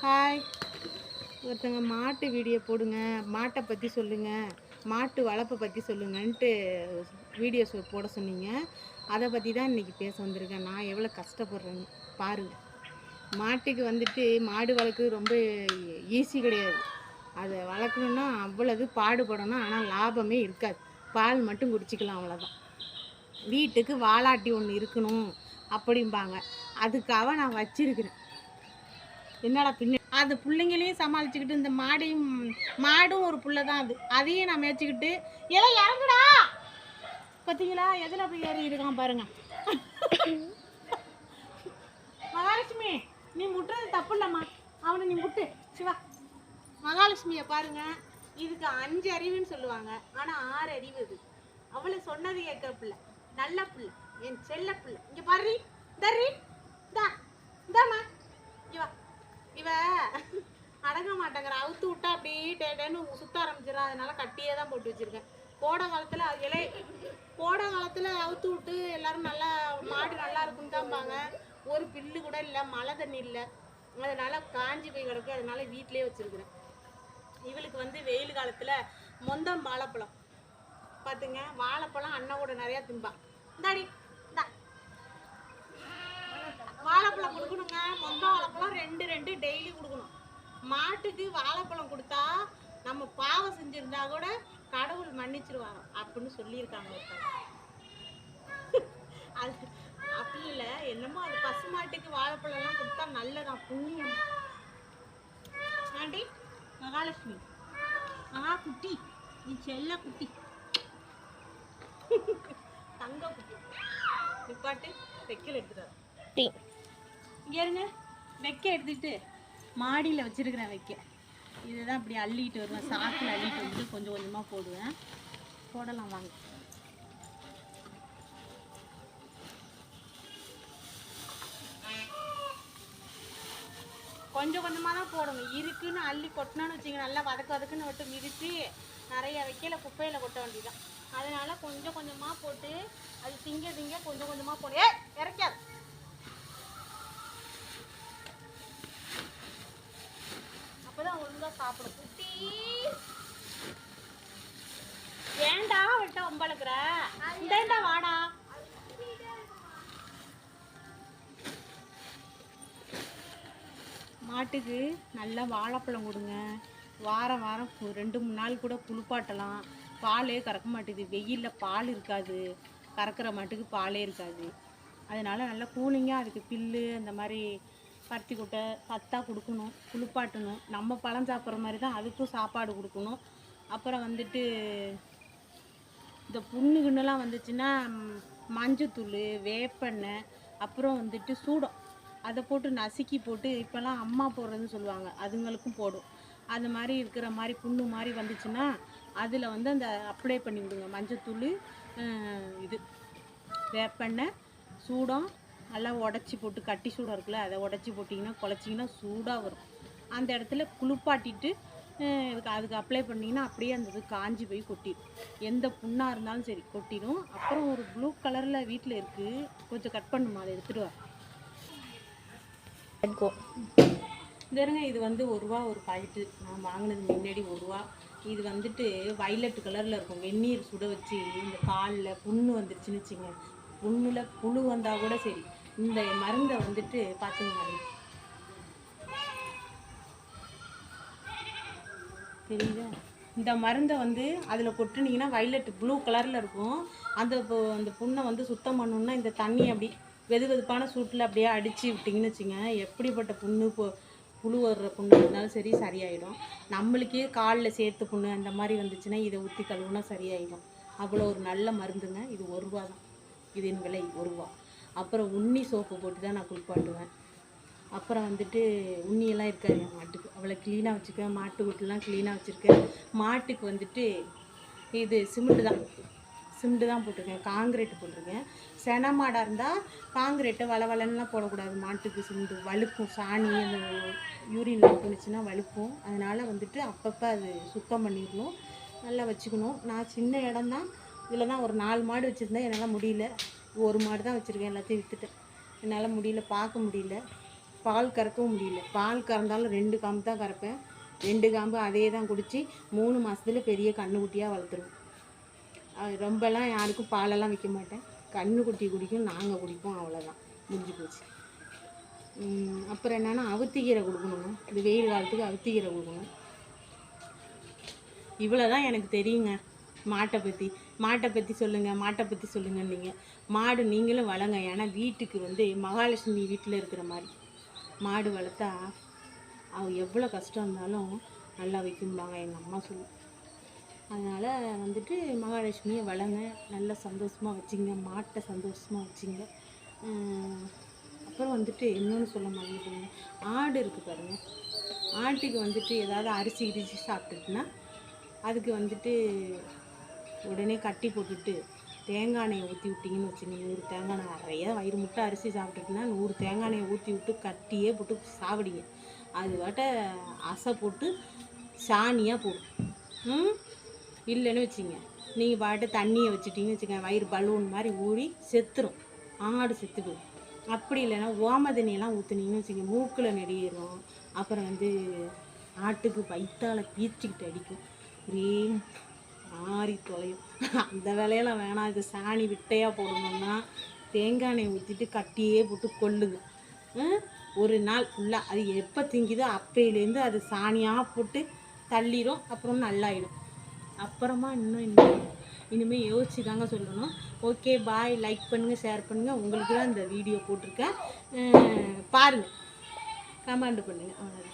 Hi. ஒருத்தங்க மாட்டு video போடுங்க, மாட்டை பற்றி சொல்லுங்கள், மாட்டு வளர்ப்பை பற்றி சொல்லுங்கன்ட்டு வீடியோஸ் போட சொன்னீங்க. அதை பற்றி தான் இன்றைக்கி பேச வந்திருக்கேன். நான் எவ்வளோ கஷ்டப்படுறேன்னு பாருங்கள். மாட்டுக்கு வந்துட்டு மாடு வளர்க்குறது ரொம்ப ஈஸி கிடையாது. அதை வளர்க்கணுன்னா அவ்வளவு பாடுபடணும். ஆனால் லாபமே இருக்காது. பால் மட்டும் குடிச்சிக்கலாம், அவ்வளோதான். வீட்டுக்கு வாலாட்டி ஒன்று இருக்கணும் அப்படிம்பாங்க. அதுக்காக நான் வச்சிருக்கிறேன். என்னடா பின்ன அது பிள்ளைங்களையும் சமாளிச்சுக்கிட்டு இந்த மாடும் ஒரு புள்ள தான். அதையும் நான் மேய்ச்சிக்கிட்டு எல்லாம் இறங்குடா. பார்த்தீங்களா எதில் போய் ஏறி இருக்கான் பாருங்க. மகாலட்சுமி, நீ முட்டுறது தப்பு இல்லைம்மா, அவனை நீ முட்டு. சிவா, மகாலட்சுமியை பாருங்க. இதுக்கு 5 அறிவுன்னு சொல்லுவாங்க, ஆனால் 6 அறிவு. இது அவளை சொன்னது கேட்குற பிள்ளை, நல்ல பிள்ளை, என் செல்ல பிள்ளை. இங்கே பாரு, தர்றி இந்தாம்மா, இங்கே வா. இவ அடங்க மாட்டேங்கிற, அவுத்து விட்டா அப்படியே டேன்னு சுத்த ஆரம்பிச்சிடும். அதனால கட்டியே தான் போட்டு வச்சிருக்கேன். கோடை காலத்தில் அவுத்து விட்டு எல்லாரும் நல்லா மாடு நல்லா இருக்குன்னு தான்பாங்க. ஒரு பில்லு கூட இல்லை, மழை தண்ணி இல்லை, அதனால காஞ்சி போய் கிடக்கு. அதனால வீட்டிலே வச்சிருக்கிறேன். இவளுக்கு வந்து வெயில் காலத்தில் மொந்தம் வாழைப்பழம் பார்த்துங்க. வாழைப்பழம் அண்ணாவோட நிறையா திம்பா. இந்தாடி இந்தா வாழைப்பழம் கொடுக்கணுங்க. மொந்தம் வாழைப்பழம் 2 டெய்லி கொடுக்கணும். மாட்டுக்கு வாழைப்பழம் கொடுத்தா நம்ம பாவம் செஞ்சிருந்தா கூட கடவுள் மன்னிச்சிருவாங்க அப்படின்னு சொல்லியிருக்காங்க. அது அப்படி இல்லை, என்னமோ அது பசு மாட்டுக்கு வாழைப்பழம்லாம் கொடுத்தா நல்லதான், புண்ணியம். ஆண்டி மகாலட்சுமி, குட்டி, நீ செல்ல குட்டி, தங்க குட்டி. நிப்பாட்டு, வைக்கல் எடுத்துட்டாரு. இங்கே இருங்க, வைக்க எடுத்துக்கிட்டு மாடியில் வச்சுருக்கிறேன். வைக்க இதுதான் இப்படி அள்ளிட்டு வருவேன். சாக்கில் அள்ளிட்டு வந்துட்டு கொஞ்சம் கொஞ்சமாக போடுவேன். போடலாம் வாங்க. கொஞ்சம் கொஞ்சமாக தான் போடணும். இருக்குன்னு அள்ளி கொட்டினான்னு வச்சுங்க, நல்லா வதக்குன்னு விட்டு மிதித்து நிறைய வைக்கல குப்பையில் கொட்ட வேண்டியதான். அதனால் கொஞ்சம் கொஞ்சமாக போட்டு அது திங்க கொஞ்சம் கொஞ்சமாக போடு. இறக்காது. அப்பதான் ஒழுங்கா சாப்பிடும். குட்டி ஏண்டா விட்ட ஒம்பளுக்குற, இந்த வாடா. மாட்டுக்கு நல்லா வாழைப்பழம் கொடுங்க. வாரம் 2-3 நாள் கூட குளிப்பாட்டலாம். பாலே கறக்க மாட்டேங்குது. வெயிலில் பால் இருக்காது, கறக்கிற மாட்டுக்கு பாலே இருக்காது. அதனால நல்லா கூலிங்காக அதுக்கு பில்லு அந்த மாதிரி பருத்தி கொட்டை சத்தாக கொடுக்கணும், குளிப்பாட்டணும். நம்ம பழம் சாப்பிட்ற மாதிரி தான் அதுக்கும் சாப்பாடு கொடுக்கணும். அப்புறம் வந்துட்டு இந்த புண்ணுக்குன்னெலாம் வந்துச்சுன்னா மஞ்சத்தூள், வேப்பெண்ணெய், அப்புறம் வந்துட்டு சூடம், அதை போட்டு நசுக்கி போட்டு இப்போல்லாம் அம்மா போடுறதுன்னு சொல்லுவாங்க, அதுங்களுக்கும் போடும். அது மாதிரி இருக்கிற மாதிரி புண்ணு மாதிரி வந்துச்சுன்னா அதில் வந்து அந்த அப்ளை பண்ணி விடுங்க. மஞ்சத்தூள், இது வேப்பெண்ணெய், சூடம் நல்லா உடச்சி போட்டு, கட்டி சூடம் இருக்குல்ல, அதை உடச்சி போட்டிங்கன்னா குழச்சிங்கன்னா சூடாக வரும். அந்த இடத்துல குளிப்பாட்டிட்டு அதுக்கு அப்ளை பண்ணிங்கன்னா அப்படியே அந்த இது காஞ்சி போய் கொட்டிடும். எந்த புண்ணாக இருந்தாலும் சரி கொட்டிடும். அப்புறம் ஒரு ப்ளூ கலரில் வீட்டில் இருக்குது, கொஞ்சம் கட் பண்ணுமா, அதை எடுத்துகிட்டு வா. இதுங்க, இது வந்து 1 ரூபா ஒரு பாக்கெட்டு. நான் வாங்கினது முன்னாடி 1 ரூபா. இது வந்துட்டு வைலட் கலரில் இருக்கும். வெந்நீர் சுட வச்சு இந்த காலில் புண்ணு வந்துருச்சுன்னு வச்சுங்க, புண்ணில் புழு வந்தால் கூட சரி, இந்த மருந்தை வந்துட்டு பார்த்துங்க. தெரியுதா? இந்த மருந்தை வந்து அதில் கொட்டுனீங்கன்னா வைலட் ப்ளூ கலரில் இருக்கும். அந்த புண்ணை வந்து சுத்தம் பண்ணணுன்னா இந்த தண்ணி அப்படி வெதுவெதுப்பான சூட்டில் அப்படியே அடித்து விட்டிங்கன்னு வச்சுங்க, எப்படிப்பட்ட புண்ணு புழு வர்ற புண்ணு இருந்தாலும் சரி சரியாயிடும். நம்மளுக்கே காலில் சேர்த்து புண்ணு அந்த மாதிரி வந்துச்சுன்னா இதை ஊற்றி கழுவுனா சரியாயிடும். அவ்வளோ ஒரு நல்ல மருந்துங்க. இது 1 ரூபா தான், இதன் விலை 1 ரூபா. அப்புறம் உண்ணி சோப்பு போட்டு தான் நான் குளிப்பாட்டுவேன். அப்புறம் வந்துட்டு உண்ணியெல்லாம் இருக்காது என் மாட்டுக்கு, அவளை க்ளீனாக வச்சுக்குவேன். மாட்டு வீட்டெலாம் க்ளீனாக வச்சுருக்கேன். மாட்டுக்கு வந்துட்டு இது சிமெண்ட்டு தான் போட்டிருக்கேன், காங்கிரீட்டு போட்டிருக்கேன். சென மாடாக இருந்தால் காங்கிரீட்டை வளவலன்னுலாம் போடக்கூடாது. மாட்டுக்கு சிமெண்ட்டு வழுக்கும், சாணி அந்த யூரின்லாம் போணுச்சுன்னா வழுக்கும். அதனால் வந்துட்டு அப்பப்போ அது சுத்தம் பண்ணிடணும், நல்லா வச்சுக்கணும். நான் சின்ன இடம்தான், இதில் தான் ஒரு 4 மாடு வச்சுருந்தேன். என்னால் முடியல, 1 மாடு தான் வச்சுருக்கேன். எல்லாத்தையும் விற்றுட்டேன், என்னால் முடியல, பார்க்க முடியல. பால் கறக்கவும் முடியல. பால் கறந்தாலும் 2 காம்பு தான் கறப்பேன். 2 காம்பு அதே தான் குடித்து 3 மாதத்துல பெரிய கன்றுக்குட்டியாக வளர்த்துருவோம். ரொம்பலாம் யாருக்கும் பாலெல்லாம் வைக்க மாட்டேன். கன்றுக்குட்டி குடிக்கும், நாங்கள் குடிப்போம், அவ்வளோதான், முடிஞ்சு போச்சு. அப்புறம் என்னென்னா அவுத்திக்கீரை கொடுக்கணுங்க. இது வெயில் காலத்துக்கு அவுத்திக்கீரை கொடுக்கணும். இவ்வளோ தான் எனக்கு தெரியுங்க மாட்டை பற்றி சொல்லுங்கள். நீங்கள் மாடு நீங்களும் வளங்க. ஏன்னா வீட்டுக்கு வந்து மகாலட்சுமி வீட்டில் இருக்கிற மாதிரி மாடு வளர்த்தா அவ எவ்வளோ கஷ்டம் இருந்தாலும் நல்லா வைக்கும்பாங்க எங்கள் அம்மா சொல்லும். அதனால் வந்துட்டு மகாலட்சுமியை வளங்க, நல்லா சந்தோஷமாக வச்சுங்க, மாட்டை சந்தோஷமாக வச்சுங்க. அப்புறம் வந்துட்டு இன்னொன்று சொல்ல மாட்டேங்க, ஆடு இருக்குது பாருங்கள். ஆட்டுக்கு வந்துட்டு ஏதாவது அரிசி இடிச்சு சாப்பிட்டுட்டுனா அதுக்கு வந்துட்டு உடனே கட்டி போட்டுட்டு தேங்காய் எண்ணெயை ஊற்றி விட்டிங்கன்னு வச்சுங்க, 100 தேங்காய் எண்ணெய் நிறைய வயிறு முட்டை அரிசி சாப்பிட்டுட்டுனா 100 தேங்காய் எண்ணெயை ஊற்றி விட்டு கட்டியே போட்டு சாப்பிடுங்க. அது வாட்ட அசை போட்டு சாணியாக போடும். இல்லைன்னு வச்சுங்க, நீங்கள் பாட்டு தண்ணியை வச்சுட்டிங்கன்னு வச்சுக்கோங்க, வயிறு பலூன் மாதிரி ஊறி செத்துரும், ஆடு செத்து போடும். அப்படி இல்லைன்னா ஓம தண்ணியெல்லாம் ஊற்றுனீங்கன்னு வச்சுங்க, மூக்கில் நெடியிடும். அப்புறம் வந்து ஆட்டுக்கு வயிற்றால் பீச்சிக்கிட்டு அடிக்கும், ஒரே ஆறி தொலையும். அந்த வேலையெல்லாம் வேணாம். இது சாணி விட்டையாக போடணும்னா தேங்காய் எண்ணெய் ஊற்றிட்டு கட்டியே போட்டு கொல்லுங்க. ஒரு நாள் ஃபுல்லாக அது எப்போ திங்குதோ அப்பையிலேருந்து அது சாணியாக போட்டு தள்ளிடும். அப்புறம் நல்லாயிடும். அப்புறமா இனிமேல் யோசிச்சு தாங்க சொல்லணும். ஓகே, பாய். லைக் பண்ணுங்கள், ஷேர் பண்ணுங்கள். உங்களுக்கு தான் இந்த வீடியோ போட்டிருக்கேன், பாருங்கள், கமெண்ட் பண்ணுங்கள்.